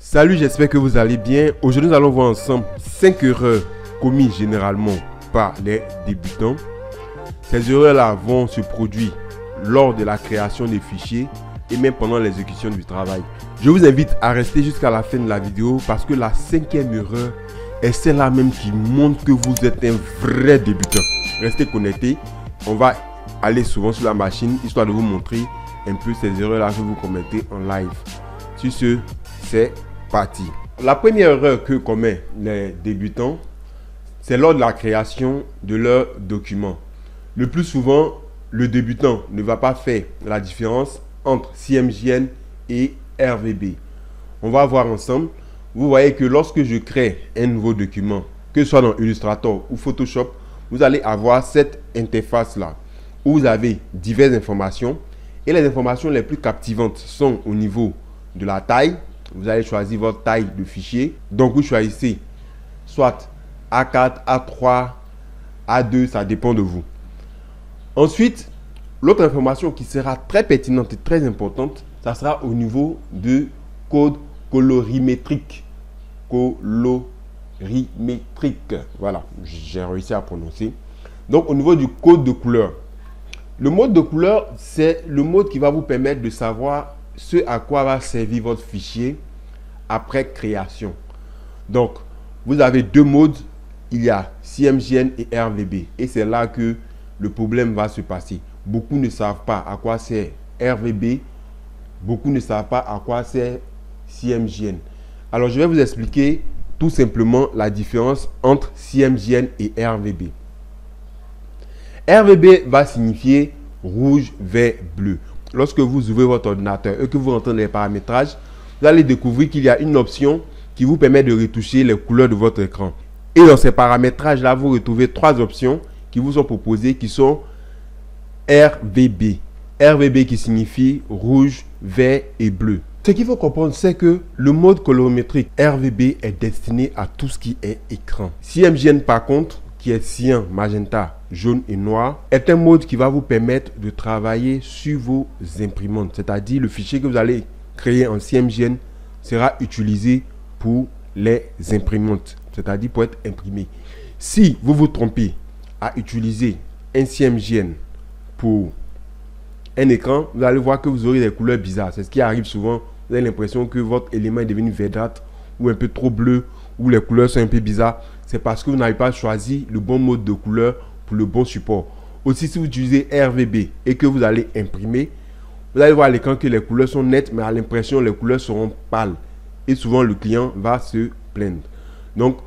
Salut, j'espère que vous allez bien. Aujourd'hui, nous allons voir ensemble 5 erreurs commises généralement par les débutants. Ces erreurs-là vont se produire lors de la création des fichiers et même pendant l'exécution du travail. Je vous invite à rester jusqu'à la fin de la vidéo parce que la 5e erreur est celle-là même qui montre que vous êtes un vrai débutant. Restez connectés. On va aller souvent sur la machine histoire de vous montrer un peu ces erreurs-là que vous commettez en live. Sur ce, c'est parti. La première erreur que commettent les débutants, c'est lors de la création de leurs documents. Le plus souvent, le débutant ne va pas faire la différence entre CMJN et RVB. On va voir ensemble. Vous voyez que lorsque je crée un nouveau document, que ce soit dans Illustrator ou Photoshop, vous allez avoir cette interface-là où vous avez diverses informations. Et les informations les plus captivantes sont au niveau de la taille. Vous allez choisir votre taille de fichier. Donc, vous choisissez soit A4, A3, A2, ça dépend de vous. Ensuite, l'autre information qui sera très pertinente et très importante, ça sera au niveau de code colorimétrique. Colorimétrique. Voilà, j'ai réussi à prononcer. Donc, au niveau du code de couleur. Le mode de couleur, c'est le mode qui va vous permettre de savoir ce à quoi va servir votre fichier après création. Donc, vous avez deux modes. Il y a CMJN et RVB. Et c'est là que le problème va se passer. Beaucoup ne savent pas à quoi sert RVB. Beaucoup ne savent pas à quoi sert CMJN. Alors, je vais vous expliquer tout simplement la différence entre CMJN et RVB. RVB va signifier rouge, vert, bleu. Lorsque vous ouvrez votre ordinateur et que vous rentrez dans les paramétrages, vous allez découvrir qu'il y a une option qui vous permet de retoucher les couleurs de votre écran. Et dans ces paramétrages-là, vous retrouvez trois options qui vous sont proposées qui sont RVB. RVB qui signifie rouge, vert et bleu. Ce qu'il faut comprendre, c'est que le mode colorimétrique RVB est destiné à tout ce qui est écran. CMJN par contre, qui est cyan, magenta, jaune et noir, est un mode qui va vous permettre de travailler sur vos imprimantes. C'est-à-dire le fichier que vous allez créer en CMJN sera utilisé pour les imprimantes, c'est-à-dire pour être imprimé. Si vous vous trompez à utiliser un CMJN pour un écran, vous allez voir que vous aurez des couleurs bizarres. C'est ce qui arrive souvent. Vous avez l'impression que votre élément est devenu verdâtre ou un peu trop bleu, ou les couleurs sont un peu bizarres. C'est parce que vous n'avez pas choisi le bon mode de couleur pour le bon support. Aussi, si vous utilisez RVB et que vous allez imprimer, vous allez voir à l'écran que les couleurs sont nettes, mais à l'impression, les couleurs seront pâles. Et souvent, le client va se plaindre. Donc,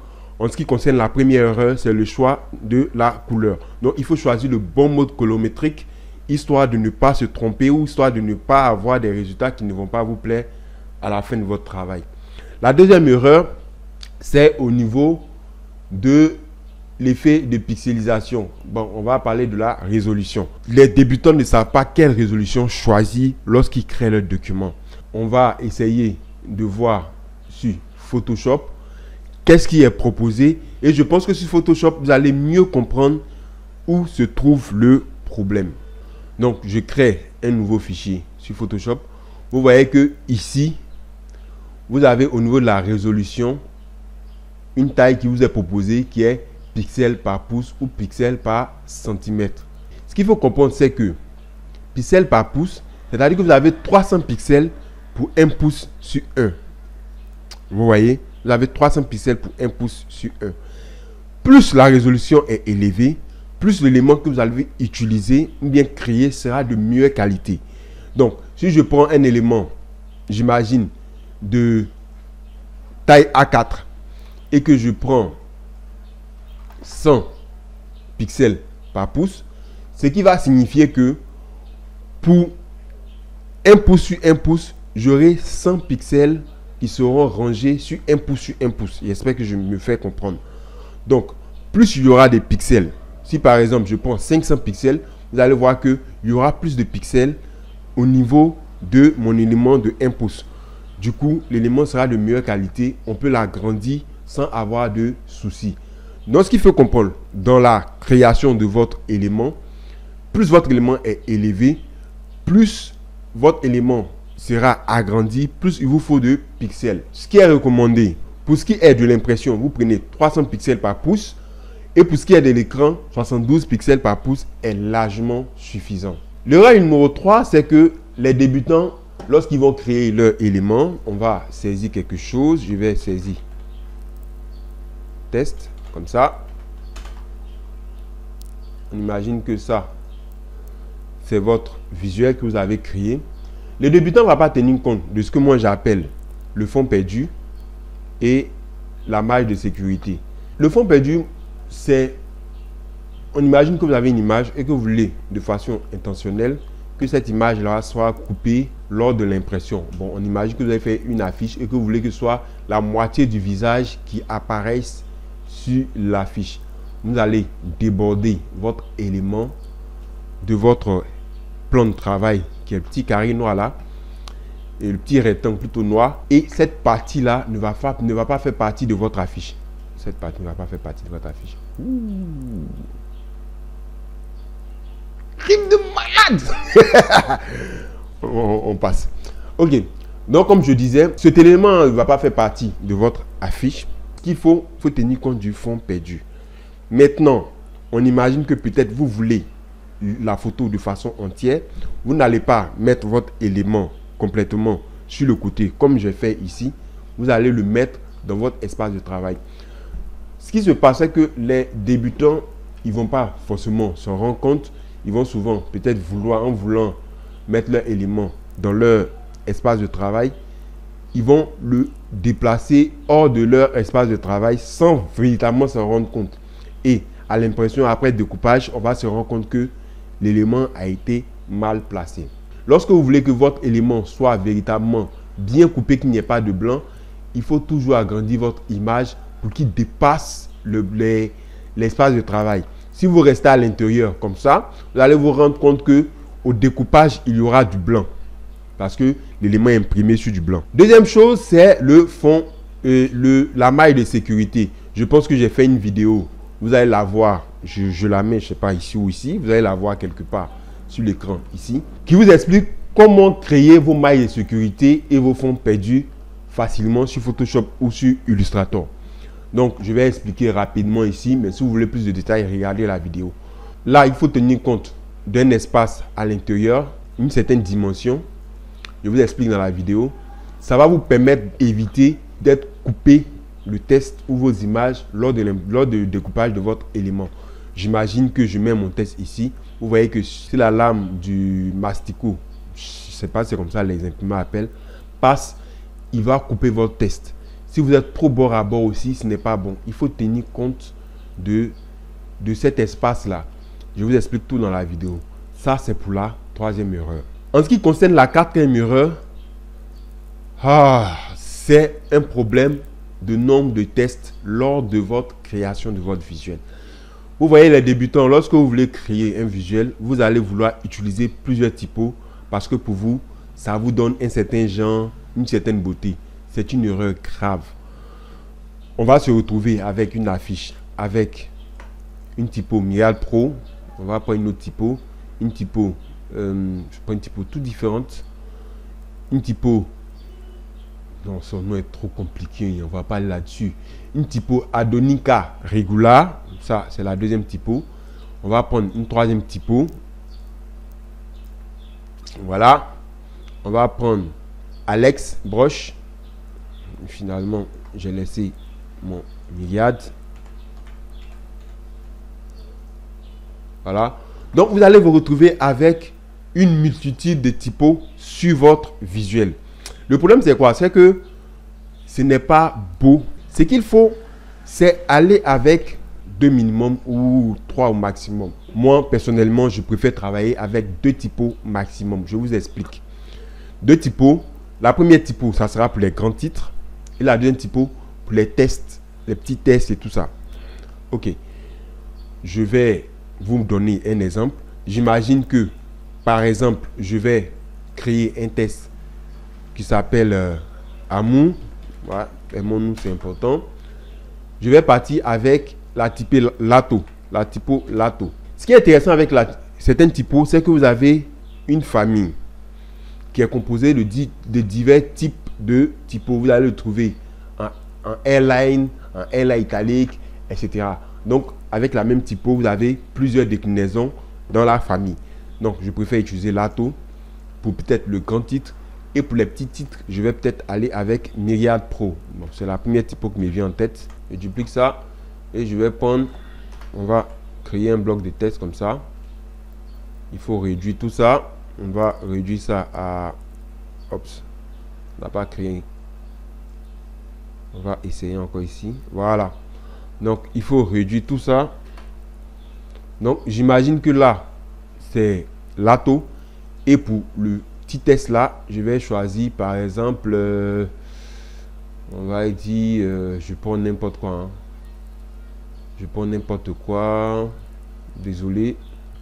en ce qui concerne la première erreur, c'est le choix de la couleur. Donc, il faut choisir le bon mode colorimétrique, histoire de ne pas se tromper ou histoire de ne pas avoir des résultats qui ne vont pas vous plaire à la fin de votre travail. La deuxième erreur, c'est au niveau de l'effet de pixelisation. Bon, on va parler de la résolution. Les débutants ne savent pas quelle résolution choisir lorsqu'ils créent leur document. On va essayer de voir sur Photoshop qu'est-ce qui est proposé. Et je pense que sur Photoshop, vous allez mieux comprendre où se trouve le problème. Donc, je crée un nouveau fichier sur Photoshop. Vous voyez que ici, vous avez au niveau de la résolution une taille qui vous est proposée qui est pixels par pouce ou pixels par centimètre. Ce qu'il faut comprendre, c'est que pixels par pouce, c'est-à-dire que vous avez 300 pixels pour 1 pouce sur 1. Vous voyez, vous avez 300 pixels pour 1 pouce sur 1. Plus la résolution est élevée, plus l'élément que vous allez utiliser ou bien créer sera de meilleure qualité. Donc, si je prends un élément, j'imagine, de taille A4 et que je prends 100 pixels par pouce, ce qui va signifier que pour 1 pouce sur 1 pouce, j'aurai 100 pixels qui seront rangés sur 1 pouce sur 1 pouce. J'espère que je me fais comprendre. Donc, plus il y aura des pixels, si par exemple je prends 500 pixels, vous allez voir qu'il y aura plus de pixels au niveau de mon élément de 1 pouce. Du coup, l'élément sera de meilleure qualité. On peut l'agrandir sans avoir de soucis. Donc, ce qu'il faut comprendre dans la création de votre élément, plus votre élément est élevé, plus votre élément sera agrandi, plus il vous faut de pixels. Ce qui est recommandé, pour ce qui est de l'impression, vous prenez 300 pixels par pouce. Et pour ce qui est de l'écran, 72 pixels par pouce est largement suffisant. L'erreur numéro 3, c'est que les débutants, lorsqu'ils vont créer leur élément, on va saisir quelque chose. Je vais saisir test, comme ça. On imagine que ça, c'est votre visuel que vous avez créé. Le débutant ne va pas tenir compte de ce que moi j'appelle le fond perdu et la maille de sécurité. Le fond perdu, c'est, on imagine que vous avez une image et que vous voulez de façon intentionnelle que cette image-là soit coupée lors de l'impression. Bon, on imagine que vous avez fait une affiche et que vous voulez que ce soit la moitié du visage qui apparaisse sur l'affiche. Vous allez déborder votre élément de votre plan de travail, qui est le petit carré noir là, et le petit rectangle plutôt noir, et cette partie-là ne va pas faire partie de votre affiche. Cette partie ne va pas faire partie de votre affiche. Crime de malade. on passe. Ok. Donc, comme je disais, cet élément ne va pas faire partie de votre affiche. Il faut tenir compte du fond perdu. Maintenant, on imagine que peut-être vous voulez la photo de façon entière. Vous n'allez pas mettre votre élément complètement sur le côté, comme j'ai fait ici. Vous allez le mettre dans votre espace de travail. Ce qui se passe, c'est que les débutants, ils ne vont pas forcément s'en rendre compte. Ils vont souvent peut-être en voulant mettre leur élément dans leur espace de travail, ils vont le déplacer hors de leur espace de travail sans véritablement s'en rendre compte. Et à l'impression, après découpage, on va se rendre compte que l'élément a été mal placé. Lorsque vous voulez que votre élément soit véritablement bien coupé, qu'il n'y ait pas de blanc, il faut toujours agrandir votre image pour qu'il dépasse l'espace de travail. Si vous restez à l'intérieur comme ça, vous allez vous rendre compte que au découpage, il y aura du blanc parce que l'élément est imprimé sur du blanc. Deuxième chose, c'est le fond, la maille de sécurité. Je pense que j'ai fait une vidéo. Vous allez la voir. Je la mets, je ne sais pas, ici ou ici. Vous allez la voir quelque part sur l'écran ici, qui vous explique comment créer vos mailles de sécurité et vos fonds perdus facilement sur Photoshop ou sur Illustrator. Donc, je vais expliquer rapidement ici, mais si vous voulez plus de détails, regardez la vidéo. Là, il faut tenir compte d'un espace à l'intérieur, une certaine dimension. Je vous explique dans la vidéo. Ça va vous permettre d'éviter d'être coupé le test ou vos images lors du découpage de votre élément. J'imagine que je mets mon test ici. Vous voyez que si la lame du masticot, je ne sais pas si c'est comme ça les imprimeurs appellent, passe, il va couper votre test. Si vous êtes trop bord à bord aussi, ce n'est pas bon. Il faut tenir compte de cet espace-là. Je vous explique tout dans la vidéo. Ça, c'est pour la troisième erreur. En ce qui concerne la quatrième erreur, c'est un problème de nombre de tests lors de votre création de votre visuel. Vous voyez les débutants, lorsque vous voulez créer un visuel, vous allez vouloir utiliser plusieurs typos parce que pour vous, ça vous donne un certain genre, une certaine beauté. C'est une erreur grave. On va se retrouver avec une affiche, avec une typo Myriad Pro. On va prendre une autre typo, une typo, je prends une typo toute différente. Une typo, non, son nom est trop compliqué, on va pas aller là-dessus. Une typo Adonica Regular, ça c'est la deuxième typo. On va prendre une troisième typo. Voilà. On va prendre Alex Broche. Finalement, j'ai laissé mon Myriad. Voilà. Donc, vous allez vous retrouver avec une multitude de typos sur votre visuel. Le problème, c'est quoi? C'est que ce n'est pas beau. Ce qu'il faut, c'est aller avec 2 minimum ou 3 au maximum. Moi, personnellement, je préfère travailler avec 2 typos maximum. Je vous explique. 2 typos. La première typo, ça sera pour les grands titres. Et la deuxième typo pour les tests, les petits tests et tout ça. Ok. Je vais vous donner un exemple. J'imagine que, par exemple, je vais créer un test qui s'appelle Amour. Voilà, mon nom, c'est important. Je vais partir avec la typo Lato. La typo Lato. Ce qui est intéressant avec certaines typos, c'est que vous avez une famille qui est composé de divers types de typos. Vous allez le trouver en airline, en airline italique, etc. Donc, avec la même typo, vous avez plusieurs déclinaisons dans la famille. Donc, je préfère utiliser Lato pour peut-être le grand titre. Et pour les petits titres, je vais peut-être aller avec Myriad Pro. Bon, c'est la première typo qui me vient en tête. Je duplique ça et je vais prendre, on va créer un bloc de texte comme ça. Il faut réduire tout ça. On va réduire ça à... Oups, on n'a pas créé. On va essayer encore ici. Voilà. Donc, il faut réduire tout ça. Donc, j'imagine que là, c'est Lato. Et pour le petit test là, je vais choisir par exemple, on va dire, je prends n'importe quoi. Hein. Je prends n'importe quoi. Désolé.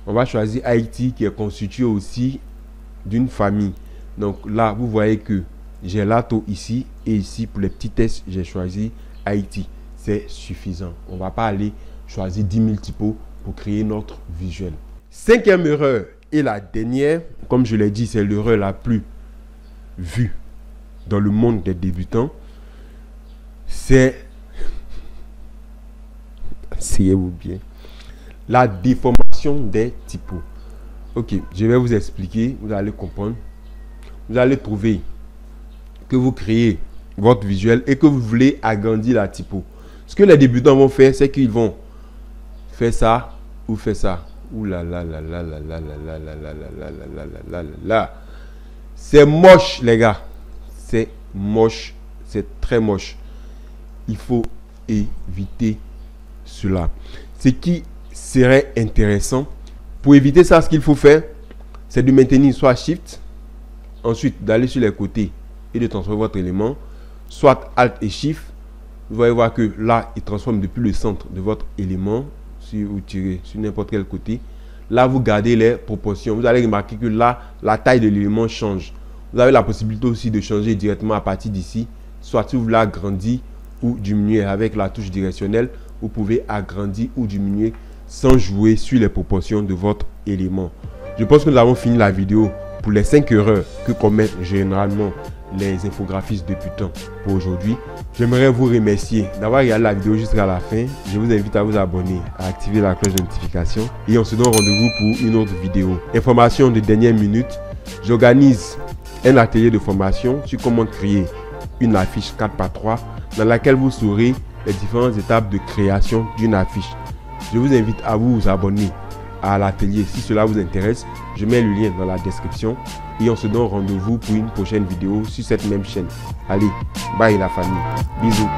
On va choisir Haïti qui est constitué aussi d'une famille. Donc là, vous voyez que j'ai Lato ici et ici pour les petits tests, j'ai choisi Haïti. C'est suffisant. On ne va pas aller choisir 10 000 typos pour créer notre visuel. Cinquième erreur. Et la dernière, comme je l'ai dit, c'est l'erreur la plus vue dans le monde des débutants. C'est, asseyez-vous bien, la déformation des typos. Ok, je vais vous expliquer, vous allez comprendre. Vous allez trouver que vous créez votre visuel et que vous voulez agrandir la typo. Ce que les débutants vont faire, c'est qu'ils vont faire ça ou faire ça. Ouh là là là là là là là là là là là là là là là. C'est moche les gars. C'est moche. C'est très moche. Il faut éviter cela. Ce qui serait intéressant, pour éviter ça, ce qu'il faut faire, c'est de maintenir soit Shift, ensuite d'aller sur les côtés et de transformer votre élément, soit Alt et Shift. Vous allez voir que là, il transforme depuis le centre de votre élément. Si vous tirez sur n'importe quel côté, là vous gardez les proportions. Vous allez remarquer que là la taille de l'élément change. Vous avez la possibilité aussi de changer directement à partir d'ici, soit si vous voulez agrandir ou diminuer avec la touche directionnelle. Vous pouvez agrandir ou diminuer sans jouer sur les proportions de votre élément. Je pense que nous avons fini la vidéo pour les 5 erreurs que commettent généralement les infographistes débutants pour aujourd'hui. J'aimerais vous remercier d'avoir regardé la vidéo jusqu'à la fin. Je vous invite à vous abonner, à activer la cloche de notification et on se donne rendez-vous pour une autre vidéo. Information de dernière minute, j'organise un atelier de formation sur comment créer une affiche 4x3 dans laquelle vous saurez les différentes étapes de création d'une affiche. Je vous invite à vous abonner à l'atelier si cela vous intéresse. Je mets le lien dans la description et on se donne rendez-vous pour une prochaine vidéo sur cette même chaîne. Allez, bye la famille. Bisous.